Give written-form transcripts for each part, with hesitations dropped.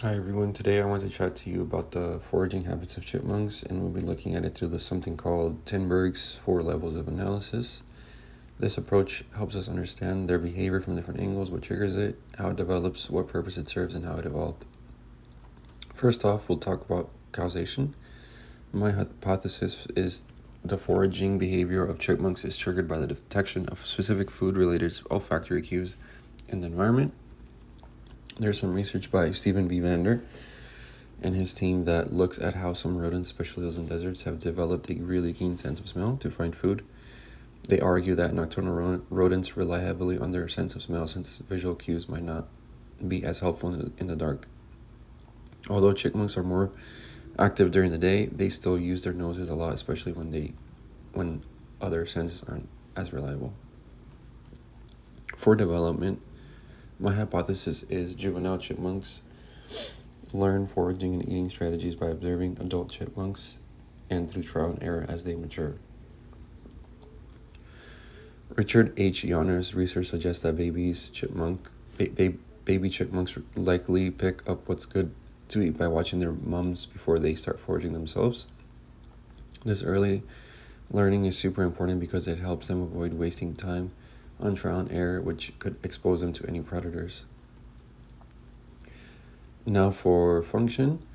Hi everyone, today I want to chat to you about the foraging habits of chipmunks, and we'll be looking at it through something called Tinbergens' 4 levels of analysis. This approach helps us understand their behavior from different angles, what triggers it, how it develops, what purpose it serves, and how it evolved. First off, we'll talk about causation. My hypothesis is the foraging behavior of chipmunks is triggered by the detection of specific food-related olfactory cues in the environment. There's some research by Stephen V. Vander and his team that looks at how some rodents, especially those in deserts, have developed a really keen sense of smell to find food. They argue that nocturnal rodents rely heavily on their sense of smell since visual cues might not be as helpful in the dark. Although chipmunks are more active during the day, they still use their noses a lot, especially when other senses aren't as reliable. For development, my hypothesis is juvenile chipmunks learn foraging and eating strategies by observing adult chipmunks and through trial and error as they mature. Richard H. Yonner's research suggests that baby chipmunks likely pick up what's good to eat by watching their mums before they start foraging themselves. This early learning is super important because it helps them avoid wasting time on trial and error, which could expose them to any predators. Now for function.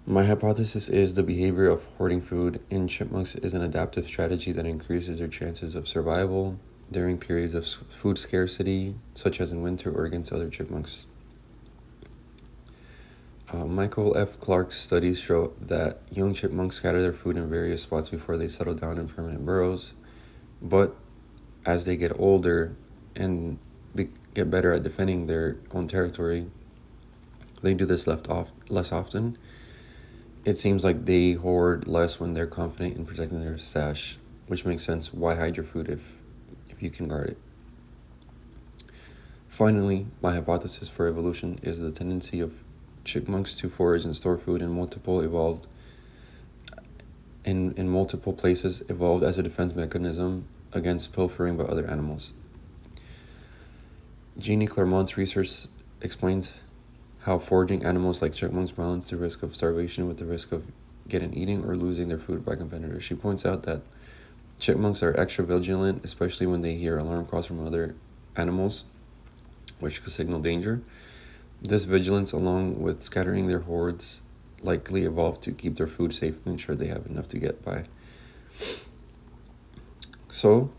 My hypothesis is the behavior of hoarding food in chipmunks is an adaptive strategy that increases their chances of survival during periods of food scarcity, such as in winter or against other chipmunks. Michael F. Clark's studies show that young chipmunks scatter their food in various spots before they settle down in permanent burrows, but as they get older and get better at defending their own territory, they do this less often. It seems like they hoard less when they're confident in protecting their stash, which makes sense. Why hide your food if you can guard it? Finally, my hypothesis for evolution is the tendency of chipmunks to forage and store food in multiple places evolved as a defense mechanism against pilfering by other animals. Jeannie Clermont's research explains how foraging animals like chipmunks balance the risk of starvation with the risk of getting eaten or losing their food by competitors. She points out that chipmunks are extra vigilant, especially when they hear alarm calls from other animals, which could signal danger. This vigilance, along with scattering their hordes, likely evolved to keep their food safe and ensure they have enough to get by. So,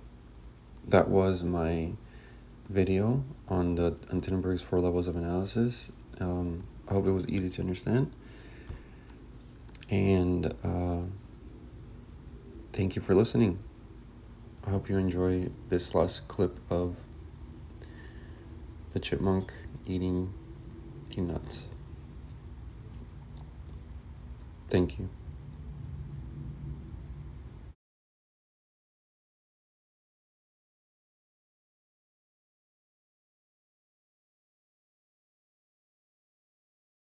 that was my video on Tinbergens' 4 levels of analysis. I hope it was easy to understand. And thank you for listening. I hope you enjoy this last clip of the chipmunk eating nuts. Thank you.